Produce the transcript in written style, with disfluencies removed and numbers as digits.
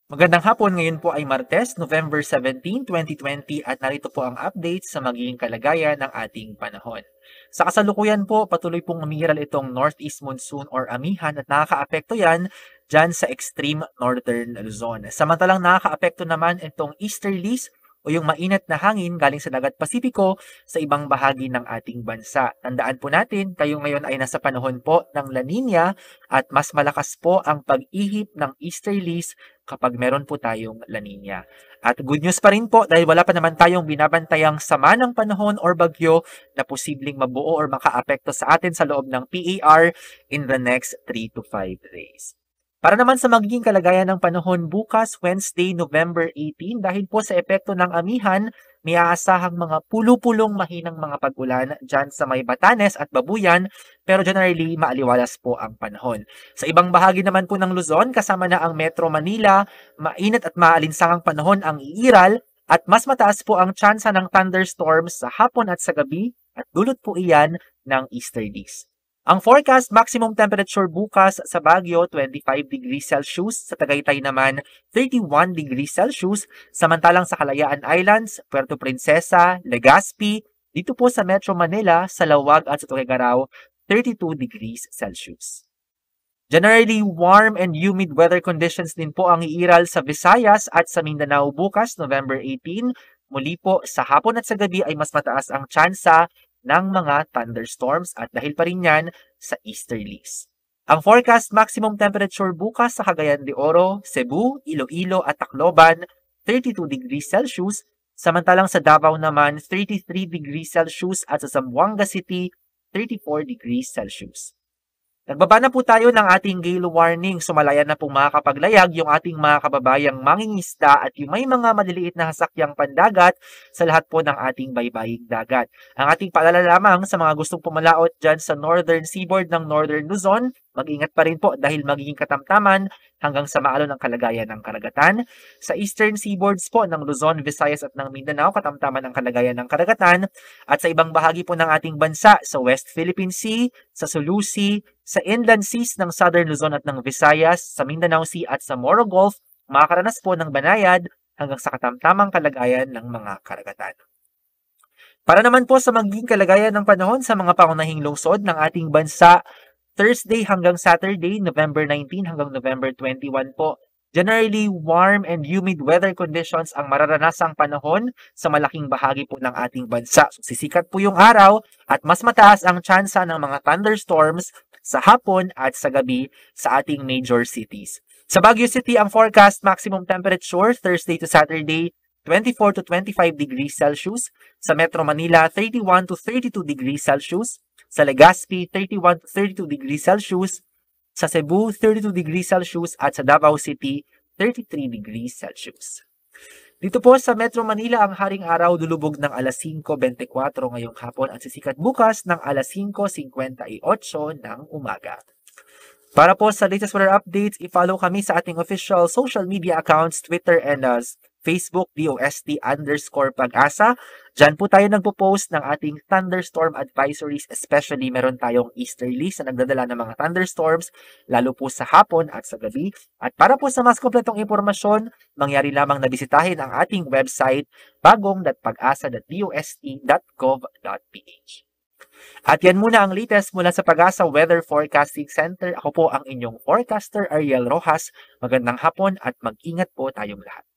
Magandang hapon, ngayon po ay Martes, November 17, 2020 at narito po ang update sa magiging kalagayan ng ating panahon. Sa kasalukuyan po, patuloy pong umiiral itong Northeast Monsoon or Amihan at nakakaapekto yan dyan sa extreme northern Luzon. Samantalang nakakaapekto naman itong easterlies o yung mainit na hangin galing sa dagat Pasipiko sa ibang bahagi ng ating bansa. Tandaan po natin, kayo ngayon ay nasa panahon po ng La Nina at mas malakas po ang pag-ihip ng easterlies kapag meron po tayong La Nina. At good news pa rin po dahil wala pa naman tayong binabantayang sama ng panahon or bagyo na posibleng mabuo or makaapekto sa atin sa loob ng PAR in the next 3 to 5 days. Para naman sa magiging kalagayan ng panahon bukas, Wednesday, November 18, dahil po sa epekto ng amihan, may aasahang mga pulo-pulong mahinang mga pag-ulan dyan sa may Batanes at Babuyan, pero generally maaliwalas po ang panahon. Sa ibang bahagi naman po ng Luzon, kasama na ang Metro Manila, mainit at maalinsangang panahon ang iiral at mas mataas po ang tsansa ng thunderstorms sa hapon at sa gabi at dulot po iyan ng easterlies. Ang forecast maximum temperature bukas sa Baguio 25 degrees Celsius, sa Tagaytay naman 31 degrees Celsius, samantalang sa Kalayaan Islands, Puerto Princesa, Legazpi, dito po sa Metro Manila, sa Lawag at sa Tuguegarao 32 degrees Celsius. Generally warm and humid weather conditions din po ang iiral sa Visayas at sa Mindanao bukas, November 18. Muli po, sa hapon at sa gabi ay mas mataas ang tsansa ng mga thunderstorms at dahil pa rin yan sa easterlies. Ang forecast maximum temperature bukas sa Cagayan de Oro, Cebu, Iloilo at Tacloban, 32 degrees Celsius, samantalang sa Davao naman 33 degrees Celsius at sa Zamboanga City, 34 degrees Celsius. Nagbaba na po tayo ng ating gale warning. Sumalaya na pong makakapaglayag yung ating mga kababayang mangingisda at yung may mga maliliit na sasakyang pandagat sa lahat po ng ating baybaying dagat. Ang ating paalala lamang sa mga gustong pumalaot dyan sa northern seaboard ng northern Luzon, mag-ingat pa rin po dahil magiging katamtaman hanggang sa maalon ng kalagayan ng karagatan. Sa eastern seaboards po ng Luzon, Visayas at ng Mindanao, katamtaman ang kalagayan ng karagatan. At sa ibang bahagi po ng ating bansa, sa West Philippine Sea, sa Sulu Sea, sa inland seas ng Southern Luzon at ng Visayas, sa Mindanao Sea at sa Moro Gulf, makakaranas po ng banayad hanggang sa katamtamang kalagayan ng mga karagatan. Para naman po sa magiging kalagayan ng panahon sa mga pangunahing lungsod ng ating bansa, Thursday hanggang Saturday, November 19 hanggang November 21 po. Generally warm and humid weather conditions ang mararanasang panahon sa malaking bahagi po ng ating bansa. So, sisikat po yung araw at mas mataas ang tsansa ng mga thunderstorms sa hapon at sa gabi sa ating major cities. Sa Baguio City, ang forecast maximum temperature Thursday to Saturday, 24 to 25 degrees Celsius. Sa Metro Manila, 31 to 32 degrees Celsius. Sa Legazpi, 31 to 32 degrees Celsius. Sa Cebu, 32 degrees Celsius. At sa Davao City, 33 degrees Celsius. Dito po sa Metro Manila, ang haring araw lulubog ng alas 5:24 ngayong hapon at sisikat bukas ng alas 5:58 ng umaga. Para po sa latest weather updates, i-follow kami sa ating official social media accounts, Twitter and Facebook, DOST_Pag-asa. Diyan po tayo nagpo-post ng ating thunderstorm advisories, especially meron tayong easterlies na nagdadala ng mga thunderstorms, lalo po sa hapon at sa gabi. At para po sa mas kompletong impormasyon, mangyari lamang na bisitahin ang ating website, bagong.pag-asa.dost.gov.ph. At yan muna ang latest mula sa Pag-asa Weather Forecasting Center. Ako po ang inyong forecaster, Ariel Rojas. Magandang hapon at mag-ingat po tayong lahat.